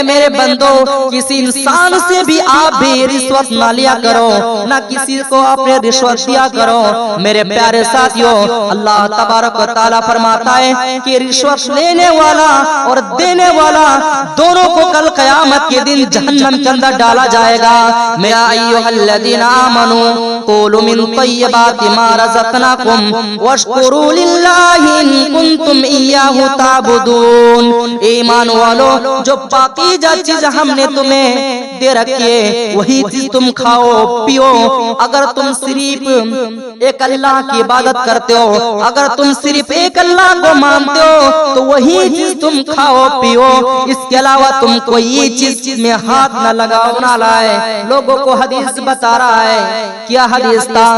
मेरे बंदो, किसी इंसान से भी आप भी रिश्वत ना लिया करो, ना किसी को आपने रिश्वत दिया करो। मेरे प्यारे साथियों, अल्लाह तबारक व तआला फरमाता है कि रिश्वत लेने वाला और देने वाला दोनों को कल क़यामत के दिन जहन्नम के अंदर डाला जाएगा। या अय्युहल्लज़ीना आमनू कुलू मिन तय्यिबाति मा रज़क़नाकुम वश्कुरू लिल्लाहि इन कुंतुम इय्याहु ताबुदून। ईमान वालो, जो पाकीज़ा चीज हमने तुम्हें दे रखी है वही चीज तुम खाओ पियो। अगर तुम सिर्फ एक अल्लाह की इबादत करते हो, अगर तुम सिर्फ एक अल्लाह को मानते हो तो वही चीज तुम खाओ पियो। इसके अलावा तुम कोई चीज में हाथ न लगाओ ना लाए। लोगों को हदीस बता रहा है, क्या हदीस था?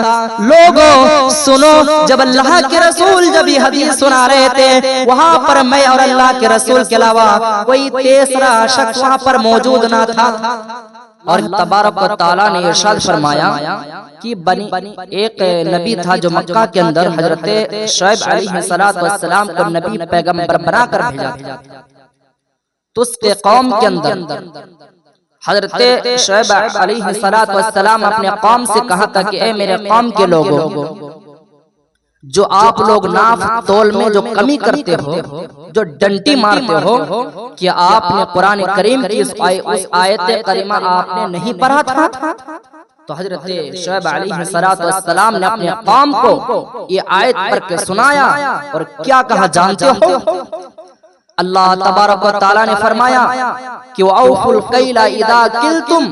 लोगों सुनो, जब अल्लाह के रसूल जब ये हदीस सुना रहे थे, वहाँ पर मैं और अल्लाह के रसूल के अलावा कोई तीसरा शख्स वहाँ पर मौजूद ना था। और तबारक व तआला ने इरशाद फरमाया कि एक नबी था जो मक्का के अंदर हजरत शुएब अलैहिस्सलाम को नबी पैगंबर बनाकर भेजा था। तो उसके कौम के अंदर हजरत शुएब अलैहिस्सलाम अपने कौम से कहा था कि ए मेरे कौम के लोगों, जो आप लोग नाफ तोल में जो कमी करते हो, जो डंटी मारते हो, कि आपने कुरान करीम की उस आयत करीमा आपने नहीं पढ़ा था? तो हजरत शुएब अलैहिस्सलाम ने अपने कौम को ये आयत पढ़ के सुनाया और क्या कहा जानते हो? अल्लाह तबारक व तआला ने फरमाया कि औफुल कैला इदा किल्तुम,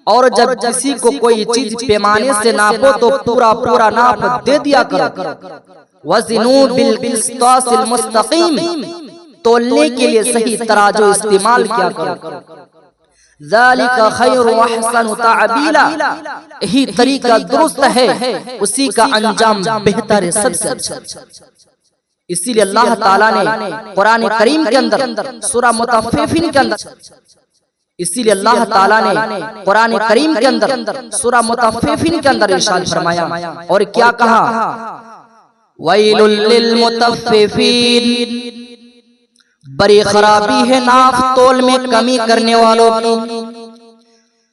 और जब किसी को कोई चीज पैमाने से नापो तो पूरा पूरा नाप दे दिया करो। वज़िनू बिल क़िस्तासिल मुस्तक़ीम, तोलने के लिए सही तराजू इस्तेमाल किया करो। ज़ालिका खैरु व अहसनु तअबीला, यही तरीका दुरुस्त है, उसी का अंजाम बेहतर है, सबसे अच्छा। इसीलिए अल्लाह ताला ने कुरान करीम के अंदर सूरा मुतफ्फिफीन के अंदर, इसीलिए अल्लाह ताला ने कुरान करीम के अंदर सूरा मुतफ्फिफीन के अंदर इरशाद फरमाया और क्या कहा? वैलुल लिल मुतफ्फिफीन, बड़ी खराबी है नाफ तोल में कमी करने वालों की।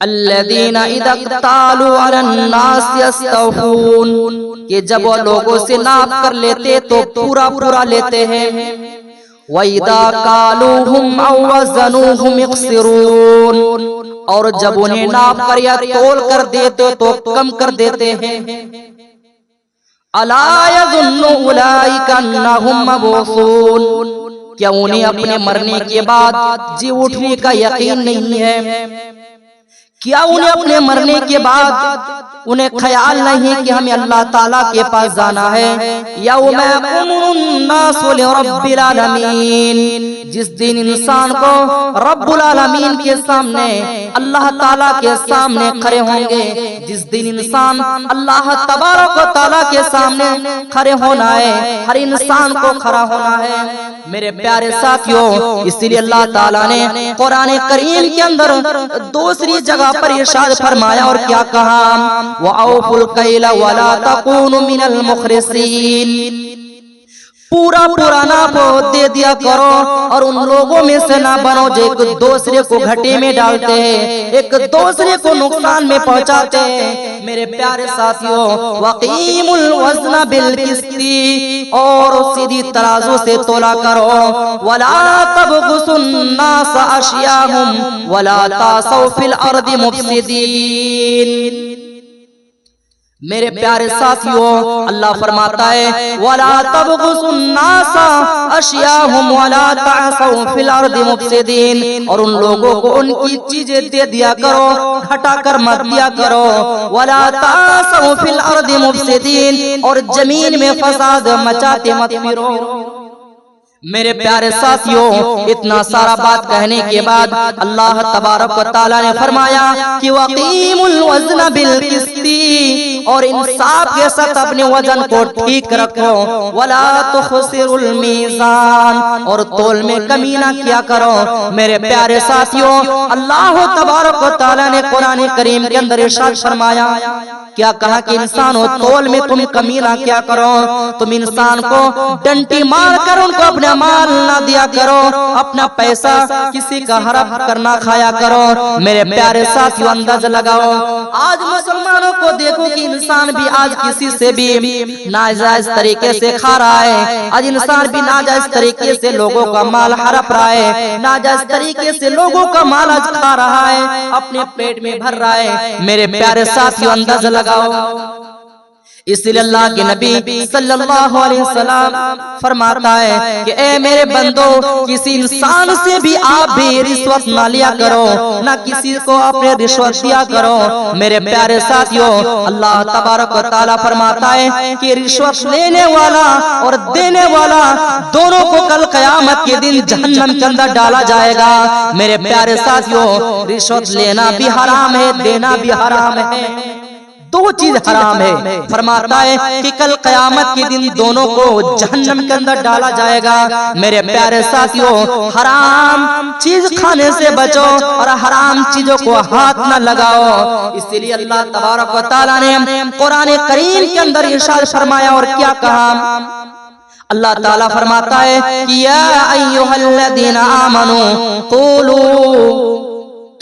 अल्लज़ीना इज़ा क़तालू अलन नास यस्तौफून, कि जब वो लोगों से नाप कर लेते तो पूरा पूरा लेते हैं। वइदा कालूहुम औ वज़नूहुम यक़सिरून, और जब उन्हें नाप कर या तोल कर देते तो कम कर देते हैं। अला यज़ुन्नु उलाइका अन्नहुम मबऊसून, क्या उन्हें अपने मरने के बाद जी उठने का यकीन नहीं है? क्या उन्हें अपने मरने के बाद उन्हें ख्याल नहीं कि हमें अल्लाह ताला के पास जाना है? यौमा यक़ूमुन नासु लिरब्बिल आलमीन, जिस दिन इंसान को रब्बुल आलमीन के सामने, अल्लाह ताला के सामने खड़े होंगे। जिस दिन इंसान अल्लाह तबारक व तआला के सामने खड़े होना है, हर इंसान को खड़ा होना है। मेरे प्यारे साथियों, इसीलिए अल्लाह ताला ने कुरान करीम के अंदर दूसरी जगह पर इरशाद फरमाया और क्या कहा? वऔफुल कैला वला तकूनु मिनल मुखरिसीन, पूरा पूरा नाप दे दिया करो और उन लोगों में से ना बनो जो एक दूसरे को घाटे में डालते हैं, एक दूसरे को नुकसान में पहुंचाते हैं। मेरे प्यारे साथियों, वक़ीमुल वज़्न बिल क़िस्ति, और सीधी तराजू से तोला करो। वला तबग़ुसुन नास अशियाहुम वला तासौ फिल अर्दि मुफ़सिदीन। मेरे प्यारे साथियों, अल्लाह फरमाता है वला तबग़ुसुन नास अशियाहुम वला तासौ फिल अर्दि मुफ़सिदीन, और उन लोगों को उनकी चीजें दे दिया करो, घटा कर मत दिया करो। वला तासौ फिल अर्दि मुफ़सिदीन, और जमीन में फसाद मचाते मत फिरो। मेरे प्यारे साथियों, इतना सारा बात कहने के बाद अल्लाह तबारक व तआला ने फरमाया कि वक़ीमुल वज़्न बिल क़िस्ति, और इंसाफ के साथ अपने वजन को ठीक रखो। वला तुख़सिरुल मीज़ान, और तोल में कमी ना किया करो। मेरे प्यारे साथियों, अल्लाह तबारक व तआला ने कुरान करीम के अंदर इरशाद फरमाया क्या कहा कि इंसान हो तौल में तुम कमी ना क्या करो, तुम इंसान को डंडी मार कर उनको अपना माल ना दिया करो, अपना पैसा किसी का हड़प करना खाया करो। मेरे प्यारे साथियों अंदाजा लगाओ, आज मुसलमानों को देखो कि इंसान भी आज किसी से भी नाजायज तरीके से खा रहा है। आज इंसान भी नाजायज तरीके से लोगों का माल हड़प रहा है, नाजायज तरीके से लोगों का माल आज खा रहा है, अपने पेट में भर रहा है। मेरे प्यारे साथियों अंदाजा लगाओ, इसलिए अल्लाह के नबी सल्लल्लाहु अलैहि वसल्लम फरमाता है कि ए मेरे बंदो, किसी इंसान से भी आप भी रिश्वत ना लिया करो, ना किसी को आपने रिश्वत दिया करो। मेरे प्यारे साथियों, अल्लाह तबारक व तआला फरमाता है कि रिश्वत लेने वाला और देने वाला दोनों को कल क़यामत के दिन जहन्नम के अंदर डाला जाएगा। मेरे प्यारे साथियों, रिश्वत लेना भी हराम है, देना भी हराम है, दो चीज हराम है। फरमाता है कि कल क़यामत के दिन दोनों को जहन्नम के अंदर डाला जाएगा। मेरे प्यारे साथियों, हराम चीज खाने से बचो और हराम चीजों को हाथ न लगाओ। इसलिए अल्लाह तबारक व तआला ने कुरान करीम के अंदर इरशाद फरमाया और क्या कहा, अल्लाह ताला फरमाता है कि या अय्युहल्लज़ीना आमनू क़ूलू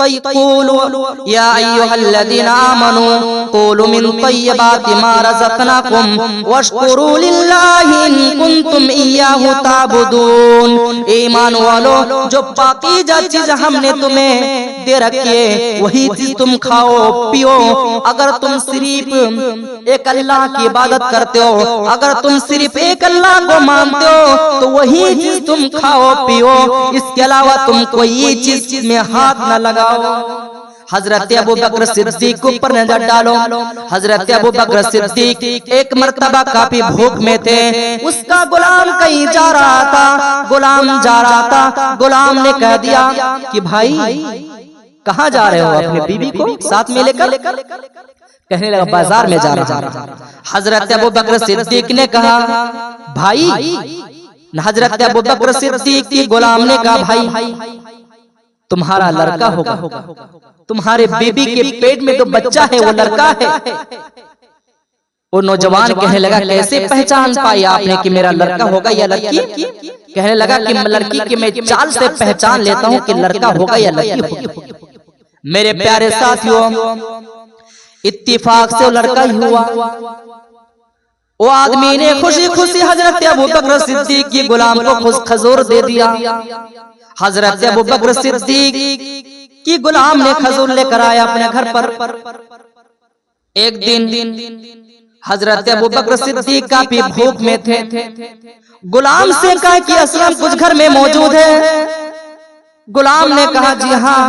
या अय्युहल्लज़ीना आमनू क़ूलू मिन तय्यबाति मा रज़क़नाकुम वश्कुरू लिल्लाहि इन कुंतुम इय्याहु ताबुदून। ईमान वालो, जो पाकीज़ा चीज हमने तुम्हें दे रखी है वही चीज तुम खाओ पियो। अगर तुम सिर्फ एक अल्लाह की इबादत करते हो, अगर तुम सिर्फ एक अल्लाह को मानते हो तो वही चीज तुम खाओ पियो, इसके अलावा तुम कोई चीज में हाथ न लगाओ। हजरत अबू बकर सिद्दीक के ऊपर नजर डालो। हजरत अबू बकर सिद्दीक एक मर्तबा काफी भूख में थे, उसका गुलाम कहीं जा रहा था, गुलाम जा रहा था, गुलाम ने कह दिया कि भाई कहाँ जा रहे हो, अपनी बीवी को साथ में लेकर? कहने लगा बाजार में जा रहा। हजरत अबू बकर सिद्दीक ने कहा भाई, हजरत अबू बकर सिद्दीक की गुलाम ने कहा भाई तुम्हारा लड़का होगा, तुम्हारे बीबी के पेट में तो बच्चा है, वो लड़का है। वो नौजवान कहने लगा कैसे पहचान पाई आपने कि मेरा लड़का होगा या लड़की? कहने लगा कि लड़की की मैं चाल से पहचान लेता हूँ कि लड़का होगा या लड़की होगी। मेरे प्यारे साथियों, इत्तिफाक से वो लड़का ही हुआ। वो आदमी ने खुशी खुशी हजरत अबू बकर सिद्दीक की गुलाम को खजूर दे दिया। हजरत अबू बकर सिद्दीक की गुलाम ने खजूर लेकर आया अपने घर पर। एक दिन हजरत अबू बकर सिद्दीक काफी भूख में थे, गुलाम से कहा कि असलम कुछ घर में मौजूद है? गुलाम ने कहा जी हाँ।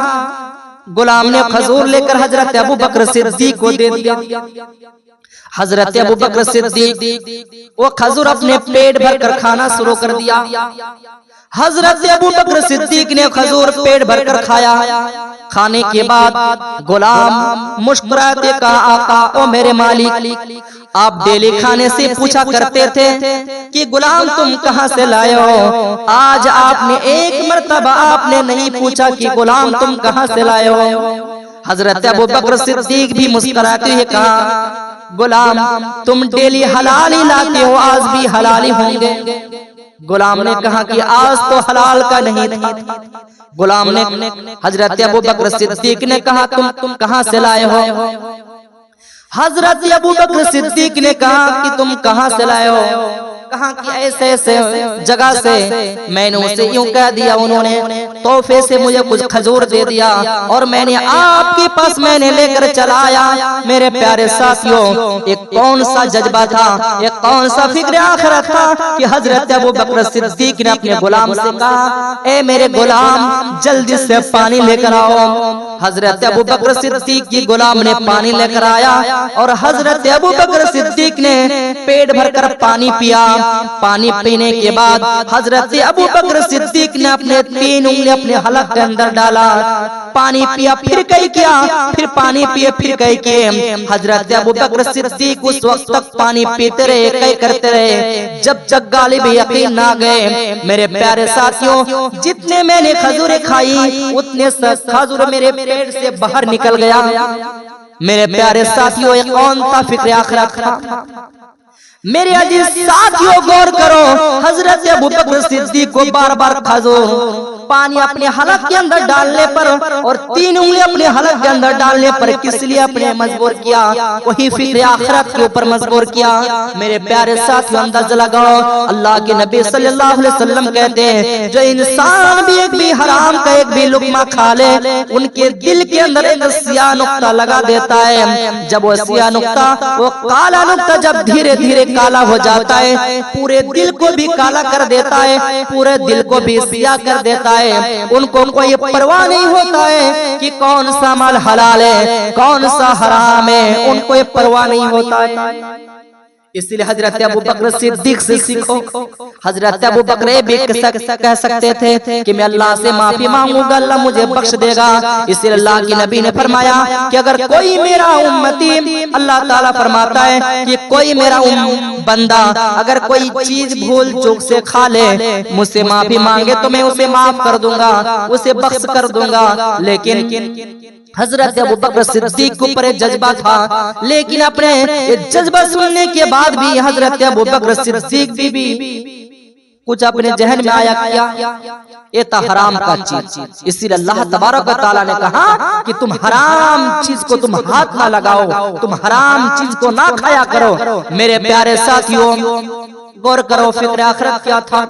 गुलाम ने खजूर लेकर हजरत अबू बकर सिद्दीक को दे दिया। हजरत अबू बकर सिद्दीक वो खजूर अपने पेट भर कर खाना शुरू कर दिया। हजरत अबू बकर सिद्दीक ने खजूर पेट भर कर खाया। खाने के बाद गुलाम मुस्कुराते कहा आका, ओ मेरे मालिक, आप डेली खाने से पूछा करते थे कि गुलाम तुम कहाँ से लाए हो, आज आपने एक मर्तबा आपने नहीं पूछा कि गुलाम तुम कहाँ से लाए हो। हजरत अबू बकर सिद्दीक भी मुस्कुराते हुए कहा गुलाम तुम डेली हलाल ही लाते हो, आज भी हलाल ही होंगे। गुलाम ने कहा कि आज तो हलाल का नहीं था। गुलाम ने हजरत अबू बकर सिद्दीक ने कहा तुम कहाँ से लाए हो? हजरत अबू बकर सिद्दीक ने कहा कि तुम कहाँ से लाए हो? कहा कि ऐसे ऐसे जगह से। मैंने उसे यूं कह दिया, उन्होंने तोहफे से मुझे कुछ खजूर दे दिया और मैंने आपके पास मैंने लेकर चला आया। मेरे प्यारे साथियों, एक कौन सा जज्बा था, एक कौन सा फिक्र आखिरत था कि हजरत अबू बकर सिद्दीक ने अपने गुलाम से कहा ए मेरे गुलाम जल्दी से पानी लेकर आओ। हजरत अबू बकर सिद्दीक की गुलाम ने पानी लेकर आया और हजरत अबू बकर सिद्दीक ने पेट भरकर पानी पिया। पानी पीने के बाद हजरत अबू बकर सिद्दीक ने अपने 3 उंगली अपने हलक के अंदर डाला, पानी पिया, फिर कई किया, फिर पानी पिए, फिर कई किए। हजरत अबू बकर सिद्दीक उस वक्त तक पानी पीते रहे, कई करते रहे जब तक गालिब यकीन ना गए। मेरे प्यारे साथियों, जितने मैंने खजूरें खाई उतने खजूर मेरे पेट से बाहर निकल गया। मेरे प्यारे साथियों, ये कौन था फिक्र आखिरत था? मेरे अजीज साथियों गौर करो, हजरत अबू बकर सिद्दीक को बार बार खजूर पानी अपने हलक के अंदर डालने पर और 3 उंगली अपने हलक के अंदर डालने पर किस लिए अपने मजबूर किया? वही फिक्र आखिरत के ऊपर मजबूर किया। मेरे प्यारे साथियों अंदाजा लगाओ, अल्लाह के नबी सल्लल्लाहु अलैहि वसल्लम कहते हैं, जो इंसान भी एक भी हराम का एक भी लुकमा खा ले, उनके दिल के अंदर एक सियाह नुक्ता लगा देता है। जब वो सियाह नुक्ता, वो काला नुक्ता जब धीरे धीरे काला हो जाता है, पूरे दिल को भी काला कर देता है, पूरे दिल को भी सियाह कर देता है। उनको कोई परवाह नहीं होता है कि कौन सा माल हलाल है, कौन सा हराम है, उनको ये परवाह नहीं होता है। इसलिए हजरत अबू बकर सिद्दीक से सीखो। हजरत अबू बकर भी कह सकते थे कि मैं अल्लाह से माफी मांगूंगा, अल्लाह मुझे बख्श देगा। इसलिए अल्लाह के नबी ने फरमाया कि अगर कोई मेरा उम्मती, अल्लाह ताला फरमाता है कि कोई मेरा बंदा अगर कोई चीज भूल चूक से खा ले, मुझसे माफी मांगे तो मैं उसे माफ कर दूंगा, उसे बख्श कर दूंगा। लेकिन हजरत अबू बकर सिद्दीक के ऊपर जज्बा था, लेकिन अपने जज्बा सुनने के बाद भी हजरत अबू बकर सिद्दीक भी कुछ अपने जहन में आया किया, ये था हराम का चीज। इसीलिए अल्लाह तबारक व तआला ने कहा कि तुम हराम चीज को तुम हाथ ना लगाओ, तुम हराम चीज को ना खाया करो। मेरे प्यारे साथियों गौर करो, फिक्र आखिरत क्या था?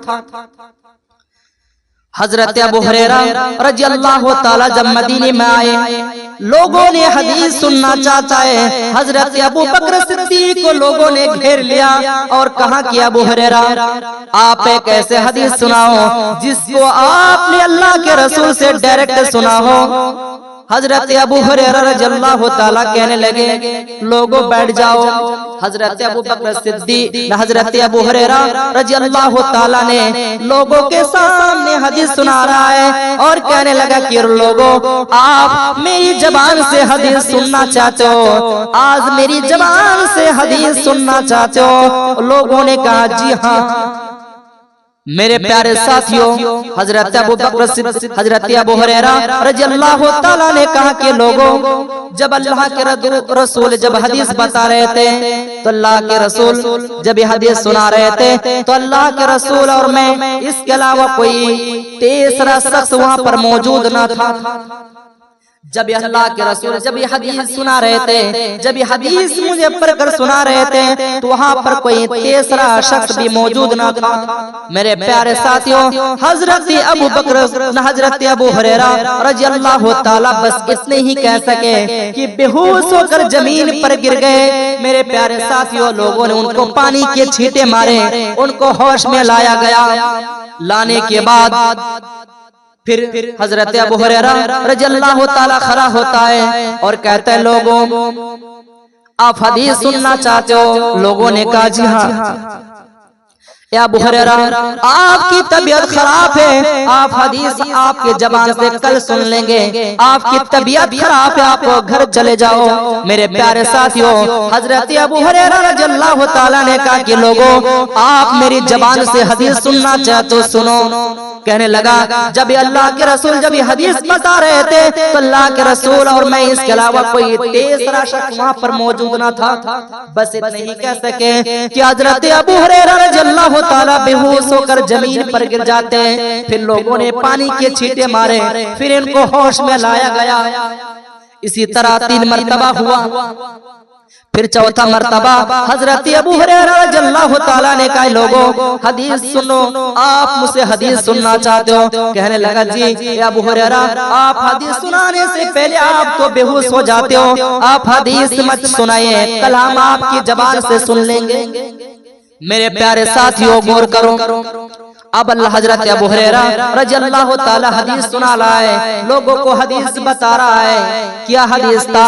हजरत अबू हुरैरा रज़ियल्लाहु ताला जब मदीने में आए, लोगों ने हदीस सुनना चाहता है। हजरत अबू बकर सिद्दीक को लोगों ने घेर लिया और कहा कि अबू हुरैरा, आप एक ऐसे हदीस सुनाओ जिसको आपने अल्लाह के रसूल से डायरेक्ट सुना हो। हजरत अबू हुरैरा रज़ियल्लाहु ताला कहने लगे, लोगों बैठ जाओ। हजरत अबू बकर सिद्दीक हजरत अबू हुरैरा रज़ियल्लाहु ताला ने लोगों के सामने हदीस सुना रहा है और कहने लगा कि लोगों, आप मेरी जबान से हदीस सुनना चाहते हो? आज मेरी जबान से हदीस सुनना चाहते हो? लोगों ने कहा जी हाँ। मेरे प्यारे साथियों, हजरत अबू बकर हजरत अबू हुरैरा रज़ियल्लाहु ताला ने कहा कि लोगों, जब अल्लाह के रसूल जब हदीस बता रहे थे, तो अल्लाह के रसूल जब ये हदीस सुना रहे थे, तो अल्लाह के रसूल और मैं, इसके अलावा कोई तीसरा शख्स वहां पर मौजूद न था। जब अल्लाह के रसूल जब ये हदीस सुना रहे थे, जब ये हदीस मुझे पढ़कर सुना रहे थे, तो वहाँ पर कोई तीसरा शख्स भी मौजूद न था। मेरे प्यारे साथियों, हजरत अबू बकर हजरत अबू हुरैरा रज़ियल्लाहु ताला बस इतने ही कह सके कि बेहोश होकर जमीन पर गिर गए। मेरे प्यारे साथियों, लोगों ने उनको पानी के छींटे मारे, उनको होश में लाया गया। लाने के बाद फिर हजरत अबू हुरैरा रज़ियल्लाहु ताला खड़ा होता है और कहता है, लोगों आप हदीस सुनना चाहते हो? लोगों ने कहा जी हाँ। या अबू हुरैरा, आपकी तबीयत खराब है, आप हदीस आपके जबान से कल सुन लेंगे। आपकी तबीयत खराब है, आप घर चले जाओ। मेरे प्यारे साथियों, हजरत अबू हुरैरा रज़ियल्लाहु ताला ने कहा कि लोगों, आप मेरी जबान से हदीस सुनना चाहते हो? सुनो। कहने लगा, जब अल्लाह के रसूल जब ये हदीस बता रहे थे, तो अल्लाह के रसूल और मैं, इसके अलावा कोई तीसरा शख्स वहाँ पर मौजूद न था। बस इतना ही कह सके कि हजरत अबू हुरैरा रज़ियल्लाहु ताला बेहोश होकर जमीन पर गिर जाते हैं। फिर लोगों ने पानी के छींटे मारे, फिर इनको होश में लाया गया। इसी तरह 3 मरतबा हुआ। फिर चौथा मर्तबा हजरत अबू हुरैरा रज़ियल्लाहु ताला ने कहा, लोगों हदीस सुनो, आप मुझसे हदीस सुनना चाहते हो? कहने लगा, जी अबू हुरैरा, आप हदीस सुनाने से पहले आप तो बेहोश हो जाते हो, आप हदीस मत सुनाइए, कल हम आपकी जबान से सुन लेंगे। मेरे प्यारे साथियों गौर करो, अब अल्लाह हजरत अबू हुरैरा रज़ियल्लाहु ताला हदीस सुना रहा है, लोगों को हदीस बता रहा है। क्या हदीस था?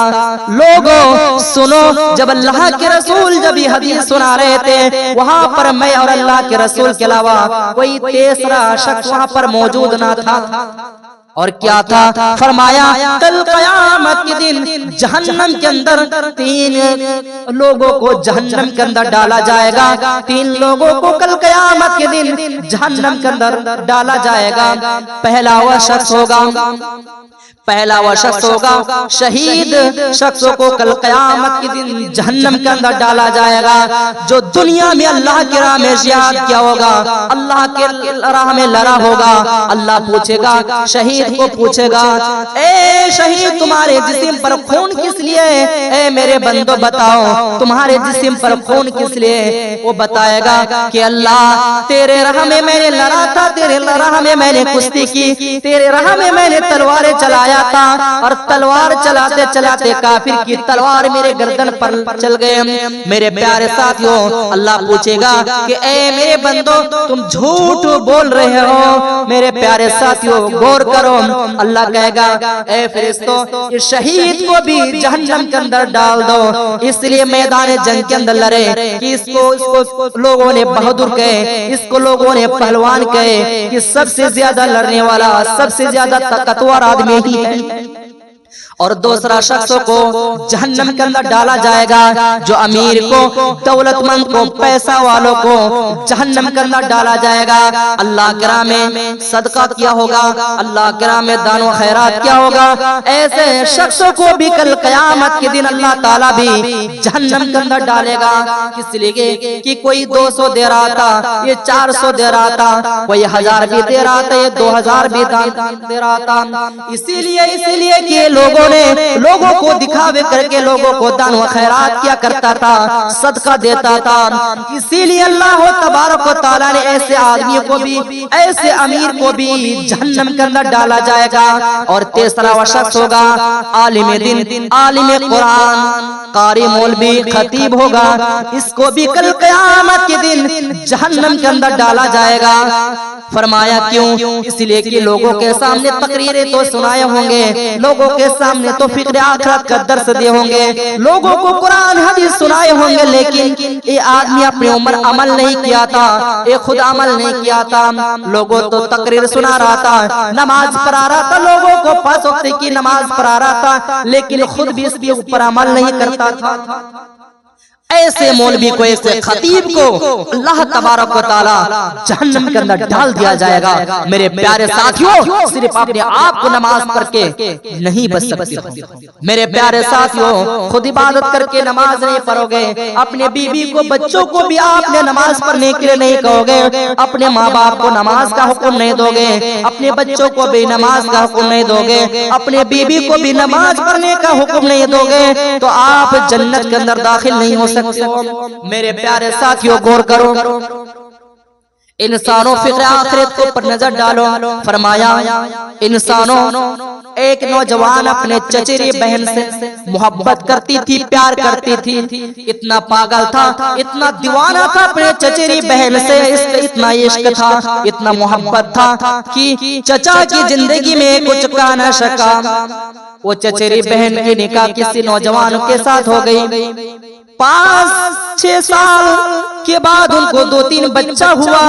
लोगों सुनो, जब अल्लाह के रसूल जब ये हदीस सुना रहे थे, वहाँ पर मैं और अल्लाह के रसूल के अलावा कोई तीसरा शख्स वहाँ पर मौजूद ना था। और क्या था? फरमाया कल कयामत के दिन जहन्नम के अंदर 3 लोगों को जहन्नम के अंदर डाला जाएगा। 3 लोगों को कल कयामत के दिन जहन्नम के अंदर डाला जाएगा। पहला वह शख्स होगा शहीद शख्सों को कल कयामत के दिन जहन्नम के अंदर डाला जाएगा। जो दुनिया में अल्लाह की राह में जिहाद किया होगा, अल्लाह के राह में लड़ा होगा, अल्लाह पूछेगा, शहीद को पूछेगा, ए शहीद तुम्हारे जिस्म पर खून किस लिए? ए मेरे बंदो बताओ तुम्हारे जिस्म पर खून किस लिए? वो बताएगा कि अल्लाह तेरे राह में मैंने लड़ा था, तेरे राह में मैंने कुश्ती की, तेरे राह में मैंने तलवारें चलाया था और तलवार चलाते चलाते काफिर की तलवार मेरे गर्दन पर चल गए। मेरे प्यारे साथियों, अल्लाह पूछेगा कि ए मेरे बंदो तुम झूठ बोल रहे हो। मेरे प्यारे साथियों गौर करो, अल्लाह कहेगा ए फरिश्तों इस शहीद को भी जहन्नम के अंदर डाल दो। इसलिए मैदान जंग के अंदर लड़े कि इसको लोगों ने बहादुर कहे, इसको लोगों ने पहलवान कहे कि सबसे ज्यादा लड़ने वाला, सबसे ज्यादा ताकतवर आदमी ही है। और दूसरा शख्सों को जहन्नम के अंदर डाला जाएगा। जो अमीर को, दौलतमंद को, पैसा वालों को जहन्नम के अंदर डाला जाएगा। अल्लाह के राह में सदका किया होगा, अल्लाह के राह में दानो खैरात किया होगा, ऐसे शख्सों को भी कल कयामत के दिन अल्लाह ताला भी जहन्नम के अंदर डालेगा। इसलिए कि कोई 200 दे रहा था, ये 400 दे रहा था, कोई 1000 भी दे रहा था, ये 2000 भी दे रहा था। इसीलिए कि लोगों को दिखावे करके लोगों को दान व खैरात किया करता था, सदका देता था। इसीलिए अल्लाह तबारक व तआला ने ऐसे आदमी को भी, ऐसे अमीर को भी जहन्नम के अंदर डाला जाएगा। और तीसरा वह शख्स होगा आलिम दिन, आलिम कुरान, कारी मौलवी, खतीब होगा, इसको भी कल क़यामत के दिन जहन्नम के अंदर डाला जाएगा। फरमाया क्यों? इसलिए कि लोगों के सामने तकरीरें तो सुनाए होंगे, लोगों के सामने तो फिक्र आखिरत का दर्स दिए होंगे, लोगों को कुरान हदीस सुनाए होंगे, लेकिन ये आदमी अपनी उम्र अमल नहीं किया था, ये खुद अमल नहीं किया था। लोगों तो तकरीर सुना रहा था, नमाज पढ़ा रहा था, लोगों को 5 वक्त की नमाज पढ़ा रहा था, लेकिन खुद भी इसके ऊपर अमल नहीं करता था। ऐसे मौलवी को, ऐसे खतीब को अल्लाह तबारक व तआला जहन्नम के अंदर डाल दिया जाएगा। मेरे प्यारे साथियों, सिर्फ अपने आप को नमाज पढ़ के नहीं बच सकते। मेरे प्यारे साथियों, खुद इबादत करके नमाज नहीं पढ़ोगे, अपने बीवी को, बच्चों को भी आपने नमाज पढ़ने के लिए नहीं कहोगे, अपने माँ बाप को नमाज का हुक्म नहीं दोगे, अपने बच्चों को भी नमाज का हुक्म नहीं दोगे, अपने बीवी को भी नमाज पढ़ने का हुक्म नहीं दोगे, तो आप जन्नत के अंदर दाखिल नहीं हो सकते। मेरे प्यारे साथियों गौर करो, इंसानों फिक्र आखिरत के ऊपर नजर डालो। फरमाया इंसानों, एक नौजवान अपने चचेरी बहन से मोहब्बत करती थी, प्यार करती थी, इतना पागल था, इतना दीवाना था अपने चचेरी बहन से, इसका इतना इश्क था, इतना मोहब्बत था कि चचा की जिंदगी में कुछ का न सका। वो चचेरी बहन की निकाह किसी नौजवान के साथ हो गई। 5-6 साल के बाद उनको 2-3 बच्चा हुआ।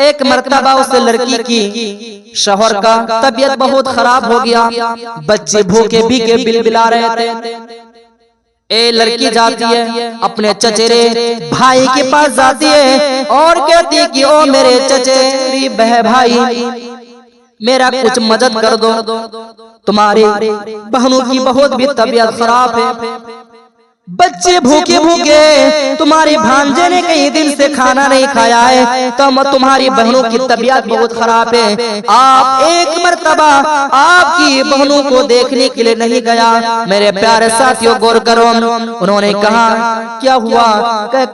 एक मर्तबा उस लड़की की शौहर का तबीयत बहुत खराब हो गया, बच्चे भूखे भीखे बिलबिला रहे थे। ए लड़की जाती है अपने चचेरे भाई के पास जाती है और कहती है कि ओ मेरे चचेरी भाई, मेरा कुछ मदद कर दो, तुम्हारी बहनों की बहुत भी तबीयत खराब है, बच्चे भूखे भूखे, तुम्हारी भांजे ने कई दिन से खाना नहीं खाया है, तो तुम्हारी बहनों की तबीयत बहुत खराब है, आप एक मर्तबा आपकी बहनों को देखने के लिए नहीं गया। मेरे प्यारे साथियों गौर करो, उन्होंने कहा क्या हुआ?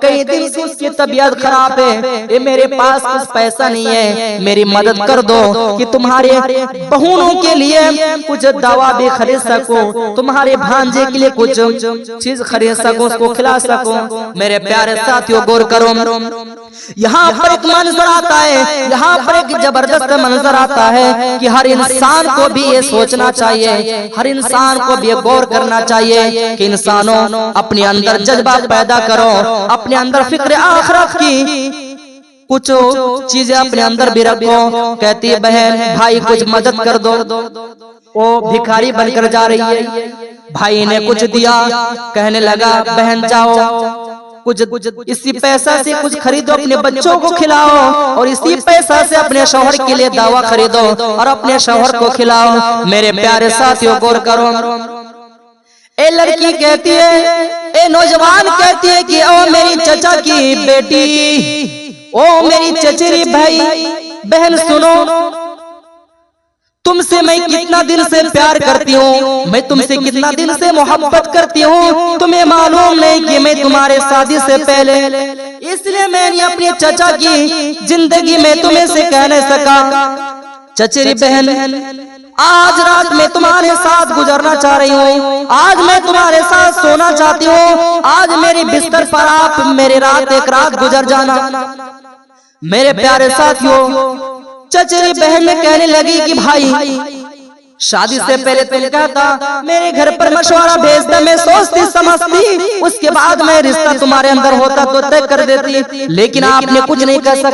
कई दिन से उसकी तबीयत खराब है, ये मेरे पास कुछ पैसा नहीं है, मेरी मदद कर दो कि तुम्हारे बहनों के लिए कुछ दवा भी खरीद सकूं, तुम्हारे भांजे के लिए कुछ चीज खरीद सकूं, उसको खिला सकूं। मेरे प्यारे साथियों गौर करो, यहाँ पर एक मंजर आता है, यहाँ पर एक जबरदस्त मंजर आता है कि हर इंसान को भी ये सोचना चाहिए, हर इंसान को भी गौर करना चाहिए कि इंसानों अपने अंदर जज्बा पैदा करो, अपने अंदर फिक्र आखिरत की कुछ चीजें अपने अंदर भी रखो। कहती है बहन भाई कुछ मदद कर दो, वो भिखारी बनकर जा रही है। भाई ने कुछ दिया, कहने लगा बहन जाओ कुछ इसी पैसा से कुछ खरीदो, अपने बच्चों को खिलाओ और इसी पैसा से अपने शौहर के लिए दवा खरीदो और अपने शौहर को खिलाओ। मेरे प्यारे साथियों गौर करो, ए लड़की कहती है, ए नौजवान कहती है कि ओ मेरी चचा की बेटी, ओ मेरी चचेरी भाई बहन सुनो, तुमसे मैं कितना दिन से प्यार करती हूँ, मैं तुमसे कितना दिन से मोहब्बत करती हूँ, तुम्हें मालूम नहीं कि मैं तुम्हारे शादी से पहले, इसलिए मैंने अपनी चचा की जिंदगी में तुम्हें से कह नहीं सका। चचेरी बहन आज रात मैं तुम्हारे साथ गुजरना चाह रही हूँ, आज मैं तुम्हारे साथ सोना चाहती हूँ, आज मेरी बिस्तर पर आप मेरे रात एक रात गुजर जाना। मेरे प्यारे साथियों चचेरी बहन ने कहने लगी कि भाई शादी से पहले तुम कहता मेरे घर पर मशवरा भेजता, मैं सोचती समझती, उसके बाद मैं रिश्ता तुम्हारे अंदर होता तो तय कर देती, लेकिन आपने कुछ नहीं कर सका।